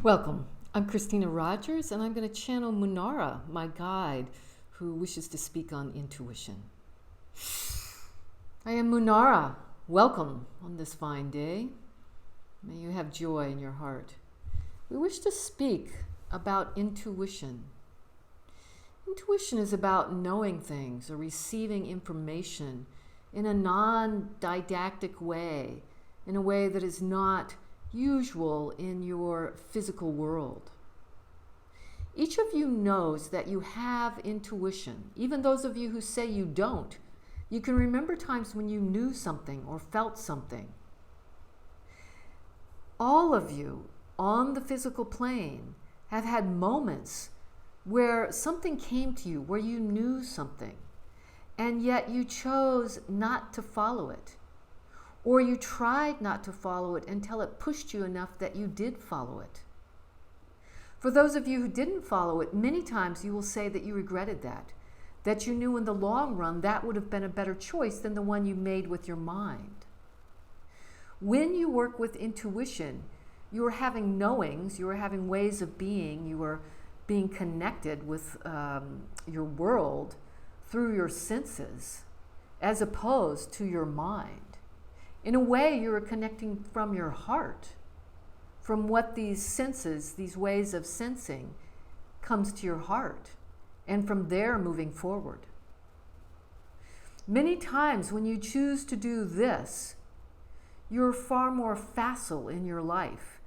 Welcome. I'm Christina Rogers, and I'm going to channel Munnara, my guide, who wishes to speak on intuition. I am Munnara. Welcome on this fine day. May you have joy in your heart. We wish to speak about intuition. Intuition is about knowing things or receiving information in a non-didactic way, in a way that is not usual in your physical world. Each of you knows that you have intuition. Even those of you who say you don't, you can remember times when you knew something or felt something. All of you on the physical plane have had moments where something came to you, where you knew something, and yet you chose not to follow it. Or you tried not to follow it until it pushed you enough that you did follow it. For those of you who didn't follow it, many times you will say that you regretted that you knew in the long run that would have been a better choice than the one you made with your mind. When you work with intuition, you are having knowings, you are having ways of being, you are being connected with your world through your senses, as opposed to your mind. In a way, you're connecting from your heart, from what these senses, these ways of sensing, comes to your heart, and from there moving forward. Many times when you choose to do this, you're far more facile in your life.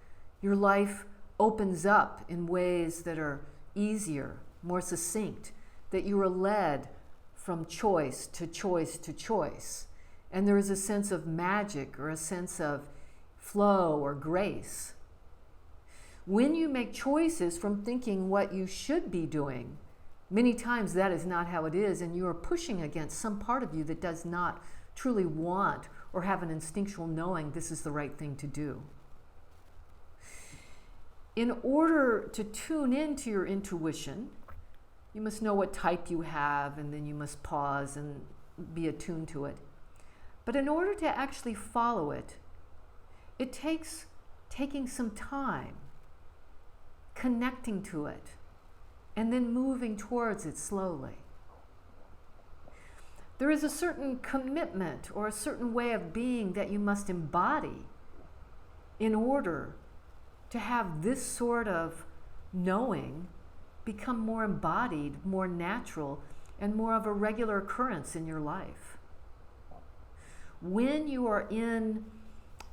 Your life opens up in ways that are easier, more succinct, that you are led from choice to choice to choice. And there is a sense of magic or a sense of flow or grace. When you make choices from thinking what you should be doing, many times that is not how it is, and you are pushing against some part of you that does not truly want or have an instinctual knowing this is the right thing to do. In order to tune into your intuition, you must know what type you have, and then you must pause and be attuned to it. But in order to actually follow it, it takes taking some time, connecting to it, and then moving towards it slowly. There is a certain commitment or a certain way of being that you must embody in order to have this sort of knowing become more embodied, more natural, and more of a regular occurrence in your life. When you are in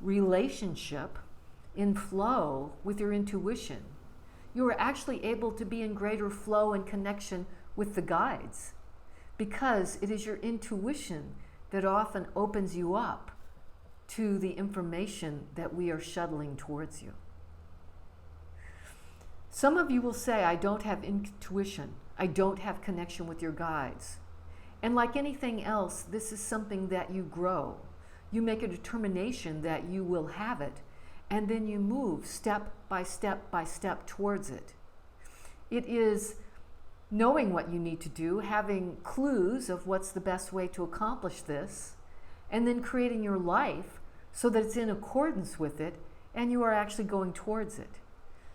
relationship, in flow with your intuition, you are actually able to be in greater flow and connection with the guides, because it is your intuition that often opens you up to the information that we are shuttling towards you. Some of you will say, I don't have intuition, I don't have connection with your guides. And like anything else, this is something that you grow. You make a determination that you will have it, and then you move step by step by step towards it. It is knowing what you need to do, having clues of what's the best way to accomplish this, and then creating your life so that it's in accordance with it, and you are actually going towards it.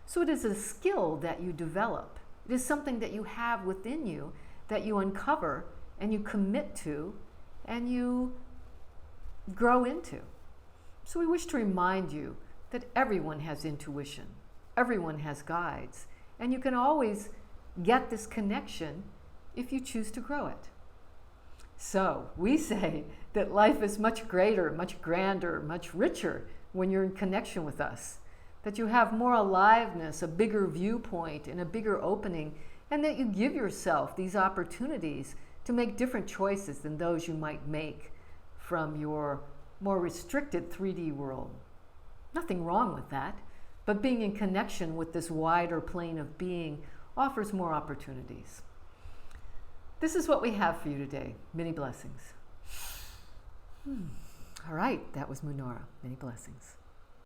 So it is a skill that you develop. It is something that you have within you that you uncover and you commit to, and you grow into. So we wish to remind you that everyone has intuition, everyone has guides, and you can always get this connection if you choose to grow it. So we say that life is much greater, much grander, much richer when you're in connection with us, that you have more aliveness, a bigger viewpoint, and a bigger opening, and that you give yourself these opportunities to make different choices than those you might make from your more restricted 3D world. Nothing wrong with that, but being in connection with this wider plane of being offers more opportunities. This is what we have for you today. Many blessings. All right, that was Munnara. Many blessings.